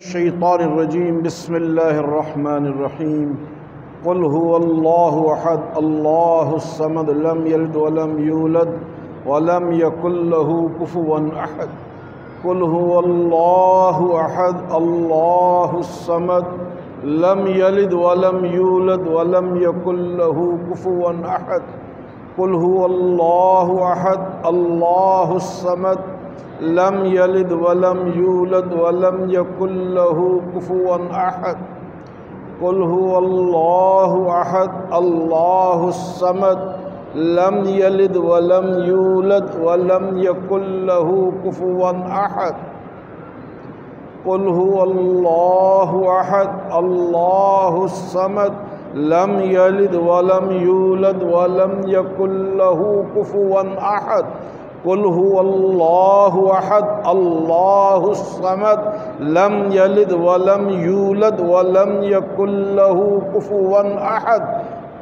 शैतानिर्रजीम बिस्मिल्लाहिर्रहमानिर्रहीम क़ुल हुवल्लाहु अहद अल्लाहुस्समद लम यलिद वलम यूलद वलम यकुल लहू कुफुवन अहद। क़ुल हुवल्लाहु अहद अल्लाहुस्समद लम यलिद वलम यूलद वलम यकुल लहू कुफुवन अहद। क़ुल हुवल्लाहु अहद अल्लाहुस्समद लम यलिद वलम यूलद वलम यकुल लहू कुफुवन अहद। क़ुल हुवल्लाहु अहद अल्लाहुस्समद लम यलिद वलम यूलद वलम यकुल लहू कुफुवन अहद। क़ुल हुवल्लाहु अहद अल्लाहुस्समद लम यलिद वलम यूलद वलम यकुल लहू कुफुवन अहद। क़ुल हुवल्लाहु अहद अल्लाहुस्समद लम यलिद वलम यूलद वलम यकुल लहू कुफुवन अहद।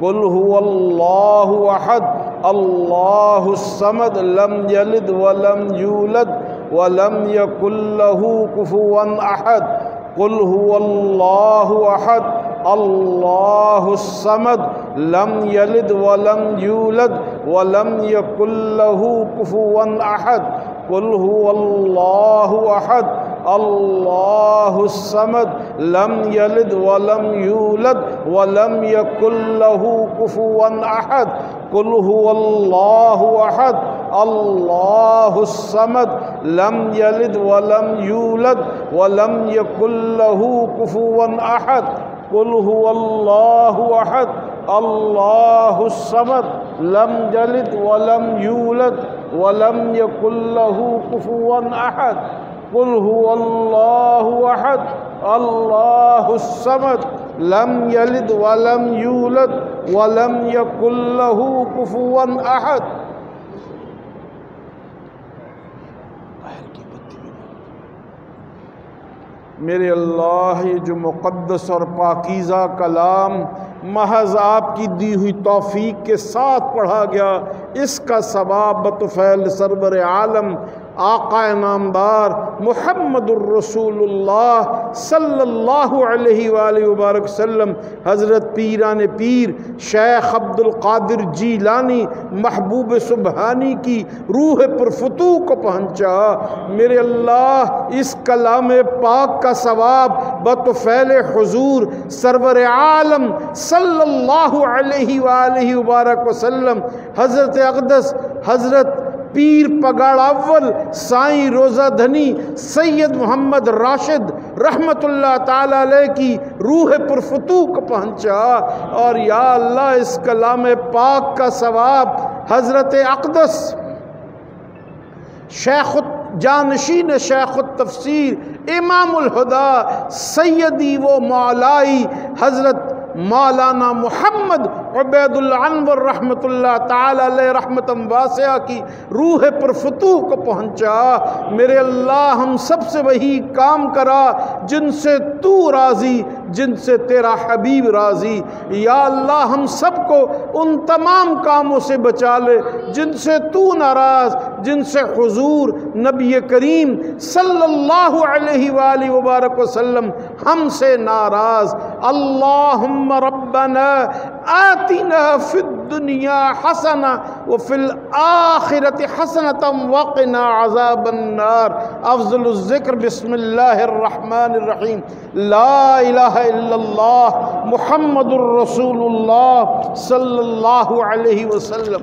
क़ुल हुवल्लाहु अहद अल्लाहुस्समद लम यलिद वलम यूलद वलम यकुल लहू कुफुवन अहद। क़ुल हुवल्लाहु अहद अल्लाहुस्समद लम यलिद वलम यूलद वलम यकुल लहू कुफुवन अहद। क़ुल हुवल्लाहु अहद अल्लाहुस्समद लम यलिद वलम यूलद वलम यकुल लहू कुफुवन अहद। क़ुल हुवल्लाहु अहद अल्लाहुस्समद लम यलिद वलम यूलद वलम यकुल लहू कुफुवन अहद। क़ुल हुवल्लाहु अहद अल्लाहुस्समद लम यलिद वलम यूलद वलम यकुल लहू कुफुवन अहद। क़ुल हुवल्लाहु अहद अल्लाहुस्समद लम यलिद वलम यूलद वलम यकुल लहू कुफुवन अहद। मेरे अल्लाह, ये जो मुक़द्दस और पाकीज़ा कलाम महज़ आपकी दी हुई तौफ़ीक़ के साथ पढ़ा गया, इसका सवाब बतफ़ैल सरवर आलम आक़ा नामदार मुहम्मदुर रसूलुल्लाह सल्लल्लाहु अलैहि वबारक वसल्लम हज़रत पीरान पीर शेख अब्दुल क़ादिर जीलानी महबूब सुबहानी की रूह पुरफुतू को पहुँचा। मेरे अल्लाह, इस कलाम पाक का सवाब बतफ़ैल हुज़ूर सरवर आलम सल्लल्लाहु अलैहि वबारक वसल्लम हज़रत अक़दस हज़रत पीर पगाड़ अव्वल साईं रोज़ा धनी सैयद मोहम्मद राशिद रहमतुल्लाह ताला अलैह की रूह पुरफुतू को पहुँचा। और या अल्लाह, इस कलाम पाक का सवाब हज़रत अक़दस शेख जानशीन शेख तफसीर इमामुल हुदा सैयदी व मौलाई हज़रत मौलाना محمد उबैदुल अनवर रहमतुल्लाह ताला अलैह रहमतम वासिया की रूह पुरफुतू को पहुँचा। मेरे अल्लाह, हम सब से वही काम करा जिनसे तू राज़ी, जिनसे तेरा हबीब राज़ी। या अल्लाह, हम सबको उन तमाम कामों से बचा ले जिनसे तू नाराज़, जिनसे हुज़ूर नबी करीम सल्लल्लाहु अलैहि वबारक वसल्लम हमसे नाराज़। अल्लाहुम्मा रब्बना आतिना फिद दुनिया हसना व फिल आखिरति हसनतम वक़िना अज़ाबन नार। अफ़ज़लुज़ ज़िक्र बिस्मिल्लाहिर रहमानिर रहीम। ला इलाहा इल्लल्लाह मुहम्मदुर रसूलुल्लाह सल्लल्लाहु अलैहि वसल्लम।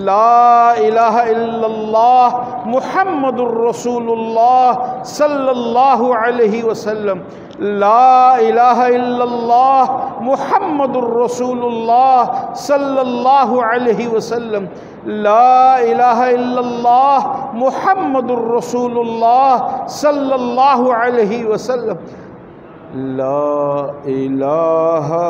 ला इलाहा इल्लल्लाह मुहम्मदुर रसूलुल्लाह सल्लल्लाहु अलैहि वसल्लम। ला इलाहा इल्लल्लाह मुहम्मदुर रसूलुल्लाह सल्लल्लाहु अलैहि वसल्लम। ला इलाहा इल्लल्लाह मुहम्मदुर रसूलुल्लाह सल्लल्लाहु अलैहि वसल्लम। ला इलाहा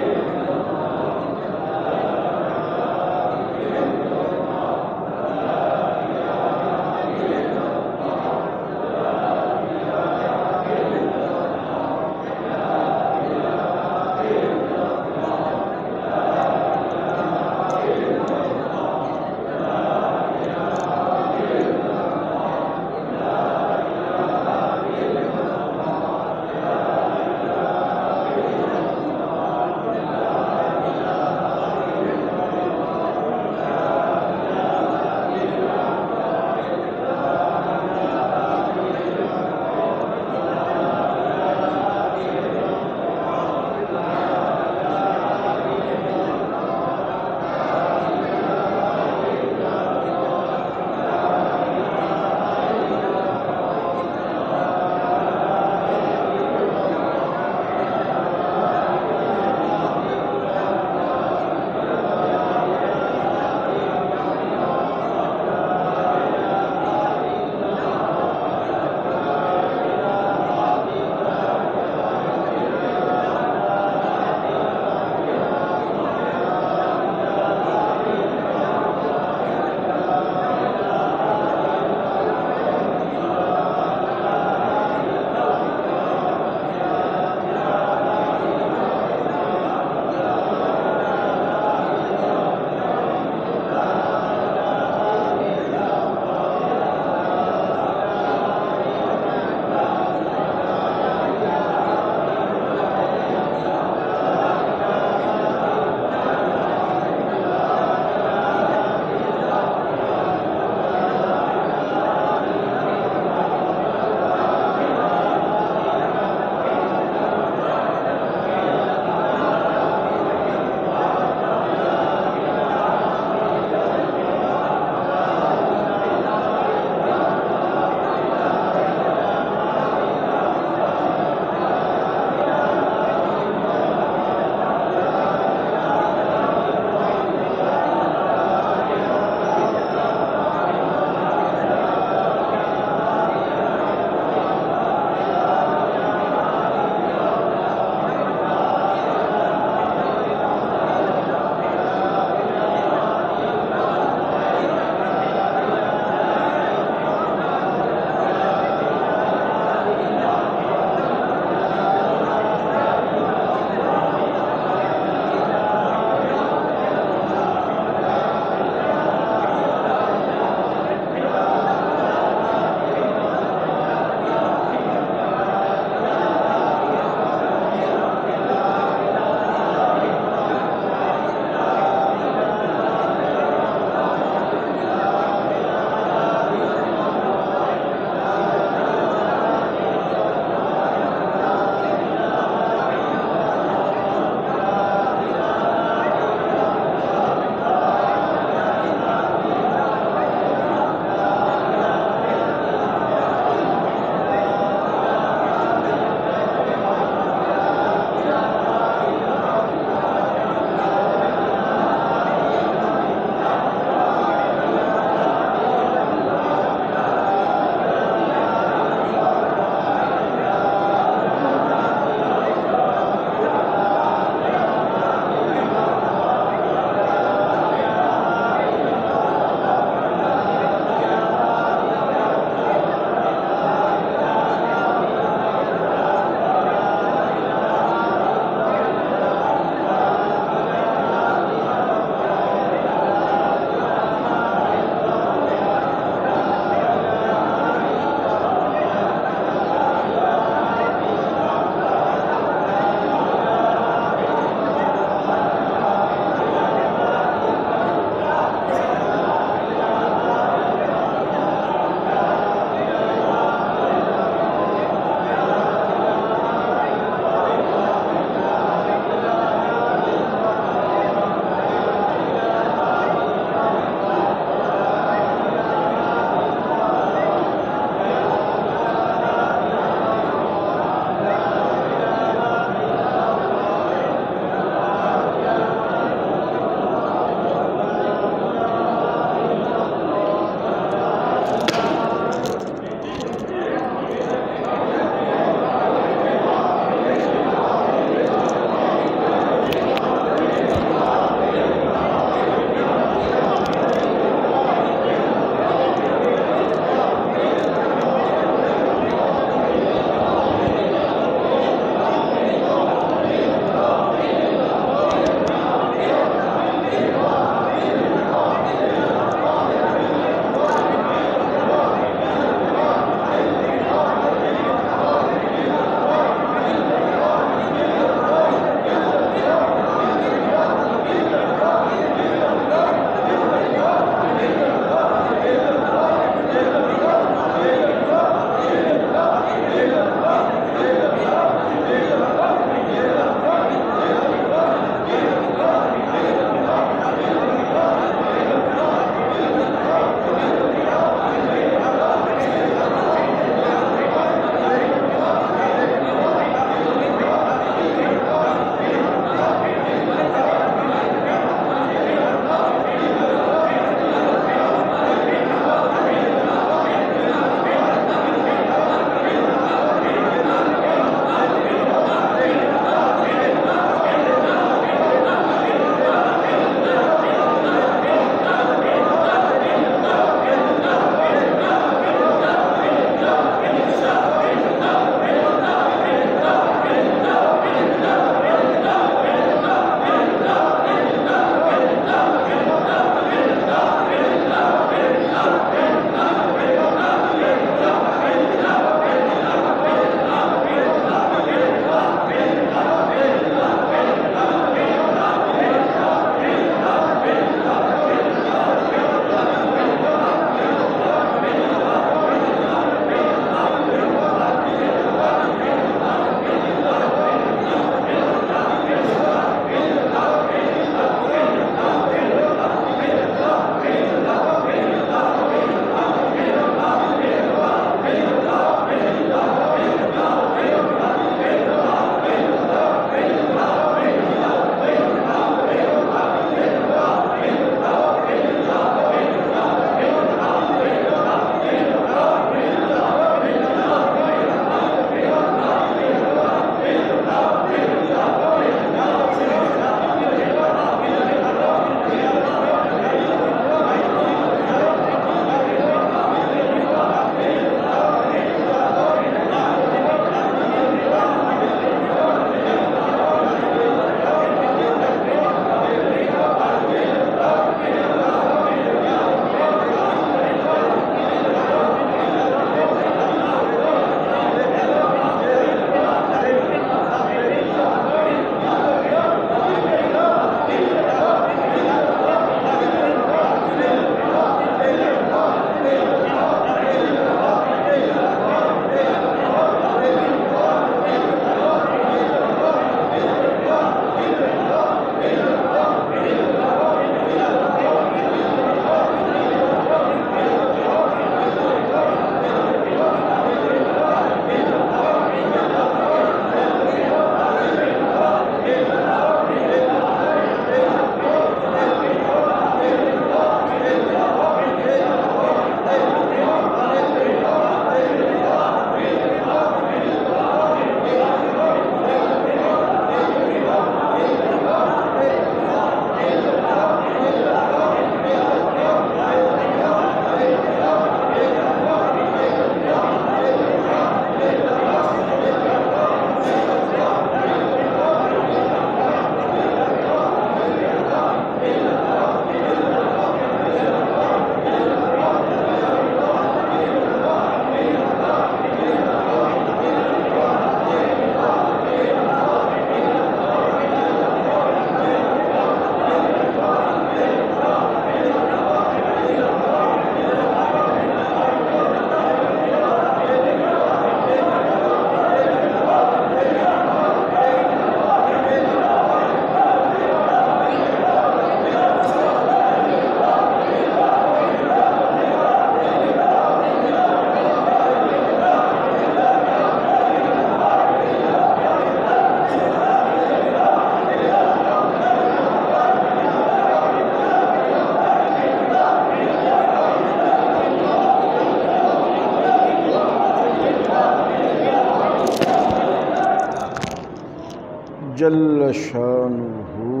जल्ल शानुहु,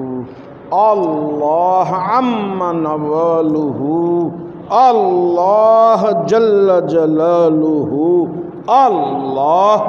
अल्लाह अम्मा नवालुहु, अल्लाह जल्ल जलालुहु, अल्लाह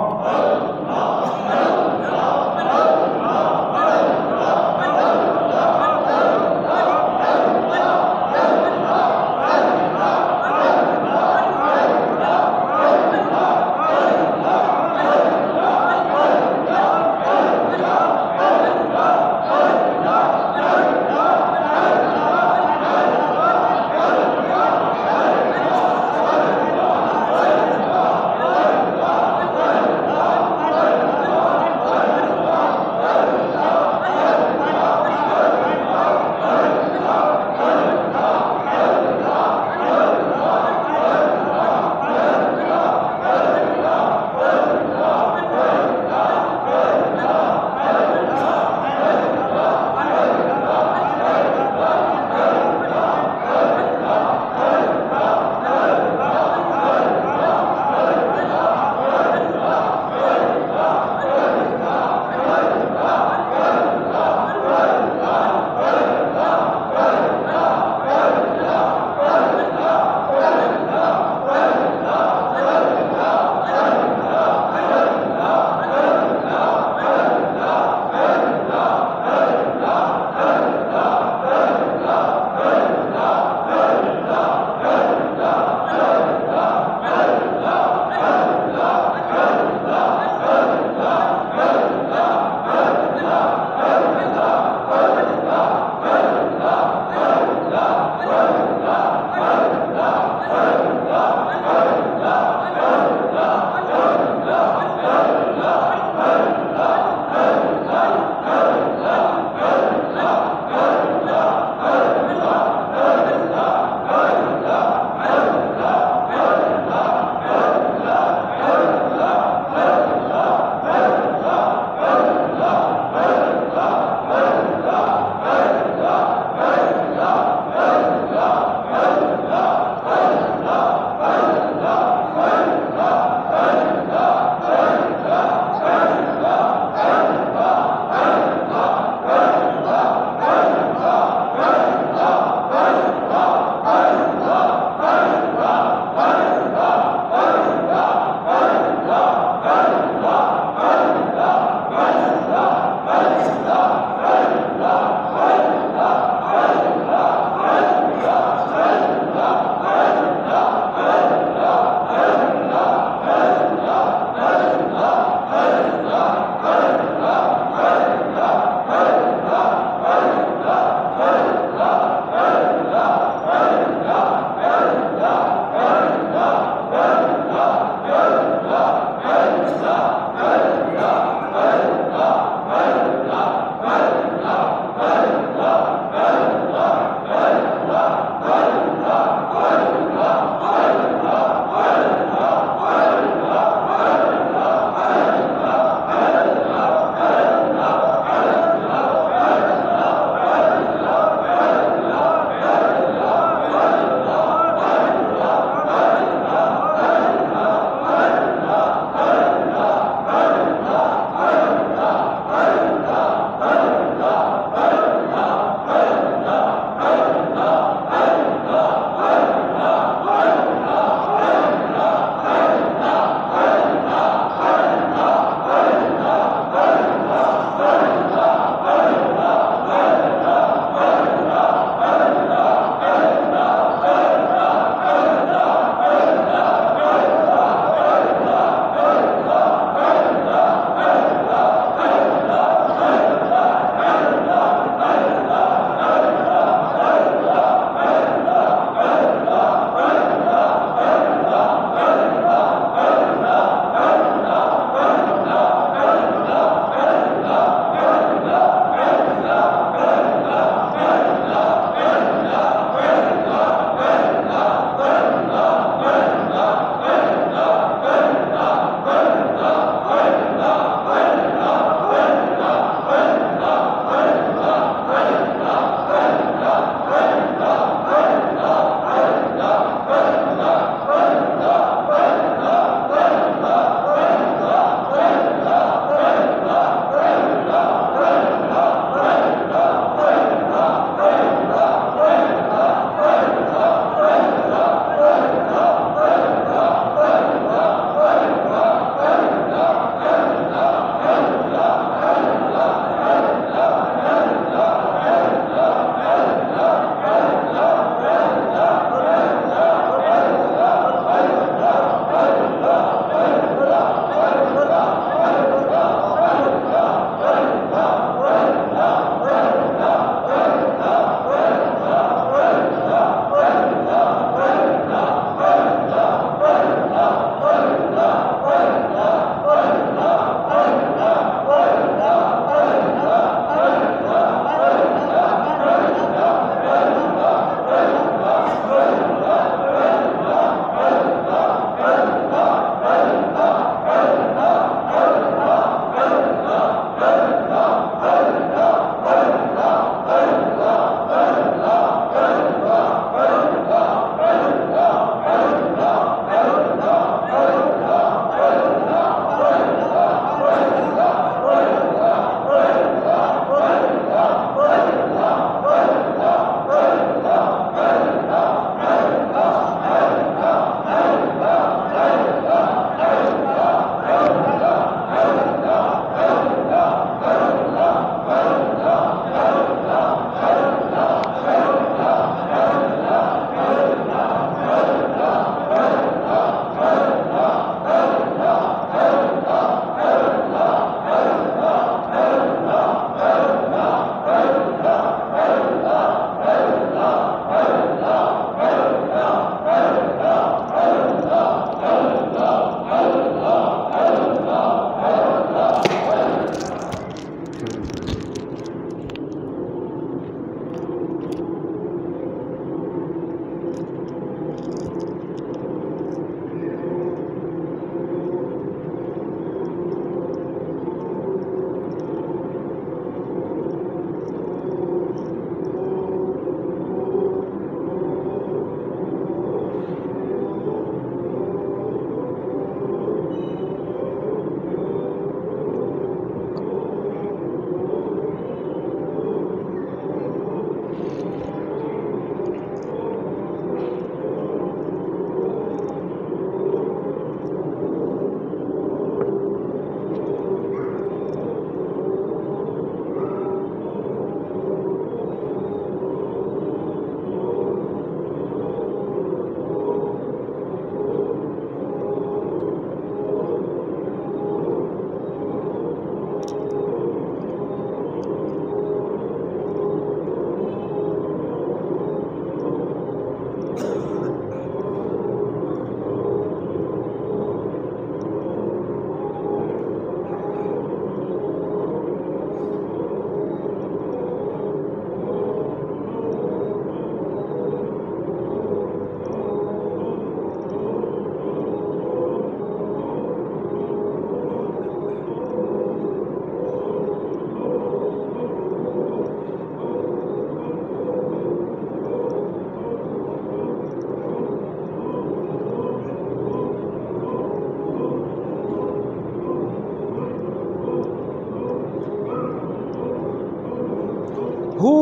हू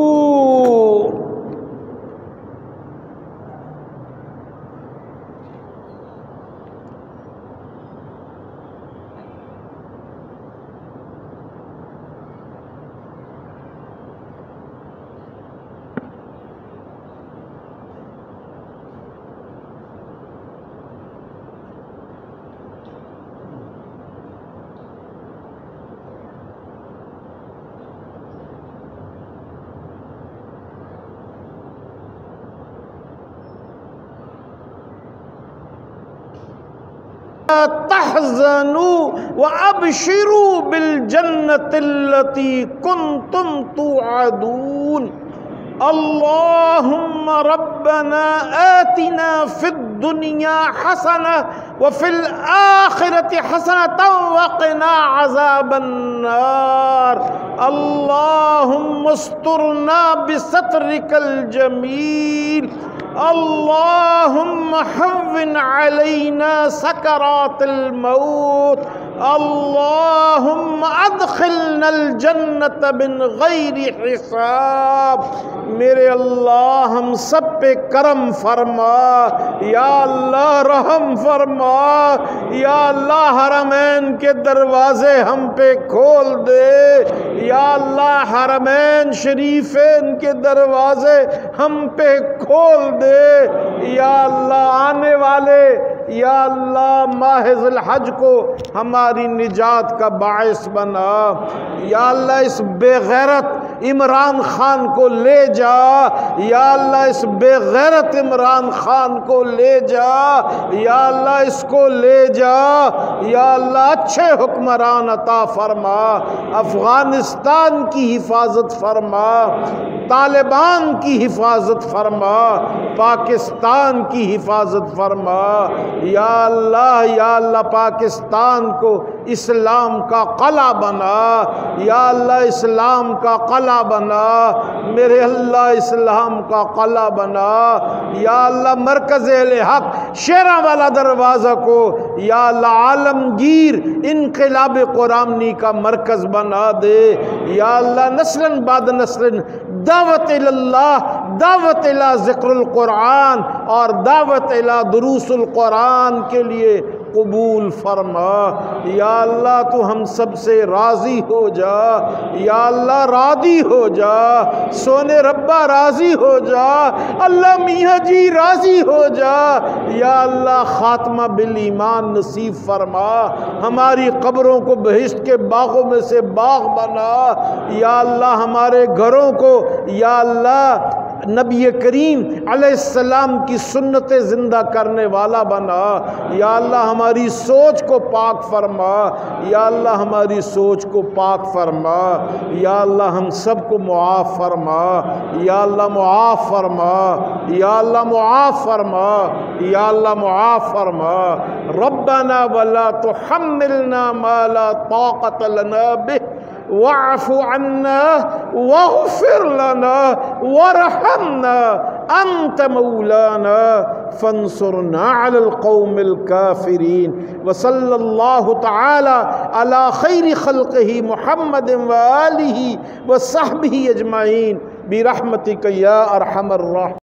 तहज़नु व अबशिरू बिलजन्नतिल्लती कुंतुम तुअदून। अल्लाहुम्मा रब्बना आतिना फिद्दुनिया हसना व फिल आखिरति हसनतन व क़िना अज़ाबन्नार। अल्लाहुम्मा उस्तुरना बिसत्रिकल जमील। अल्लाहुम्मा हव्विन अलैना सकरातिल मौत। अल्लाहुम्मा अदखिलनल जन्नत बिन गैरि हिसाब। मेरे अल्लाह हम सब पे करम फरमा, या अल्लाह रहम फरमा, या अल्लाह हरमैन के दरवाजे हम पे खोल दे, या अल्लाह हरमैन शरीफैन के दरवाजे हम पे खोल दे, या अल्लाह आने वाले या अल्लाह माहिज़ुल हज को हमारी निजात का बाइस बना। या अल्लाह इस बेगैरत इमरान खान को ले जा, या अल्लाह इस बेगैरत इमरान खान को ले जा, या अल्लाह इसको ले जा, या अल्लाह अच्छे हुक्मरान अता फरमा, अफ़गानिस्तान की हिफाजत फरमा, तालिबान की हिफाजत फरमा, पाकिस्तान की हिफाजत फरमा। या अल्लाह पाकिस्तान को इस्लाम का क़ला बना, या अल्लाह इस्लाम का क़ला बना, मेरे अल्लाह इस्लाम का क़ला बना। या अल्लाह मरकज़ हक़ शेरावाला दरवाज़ा को या अल्लाह आलमगीर इनक़िलाब क़ुरानी का मरकज़ बना दे। या अल्लाह नस्लन बाद नस्लन दावत इल्लाह, दावत इला ज़िक्रुल क़ुरान और दावत इला दुरूसुल क़ुरान के लिए कबूल फरमा। या अल्लाह तू हम सब से राज़ी हो जा, या अल्लाह राज़ी हो जा, सोने रब्बा राज़ी हो जा, अल्लाह मियाँ जी राज़ी हो जा। या अल्लाह ख़ात्मा बिल ईमान नसीब फरमा, हमारी कब्रों को बहिश्त के बागों में से बाग बना। या अल्लाह हमारे घरों को या अल्लाह नबी करीम अलैहिस्सलाम की सुन्नत ज़िंदा करने वाला बना। या अल्लाह हमारी सोच को पाक फरमा, या अल्लाह हमारी सोच को पाक फरमा। या अल्लाह हम सब को मुआफ़ फरमा, या अल्लाह मुआफ़ फरमा, या अल्लाह मुआफ़ फरमा, या अल्लाह मुआफ़ फरमा। रब्बना वला तुहम्मिलना मा ला ताक़त लना बिह वाफ़ु अन्ना वग़फ़िर लना वरहमना अंत मौलाना फंसुरना अलल क़ौमिल काफ़िरीन। व सल्लल्लाहु तआला अला खैरि ख़ल्क़िही मुहम्मद व आलिही व सहबिही अजमईन बिरहमतिक या अरहमर राहिमीन।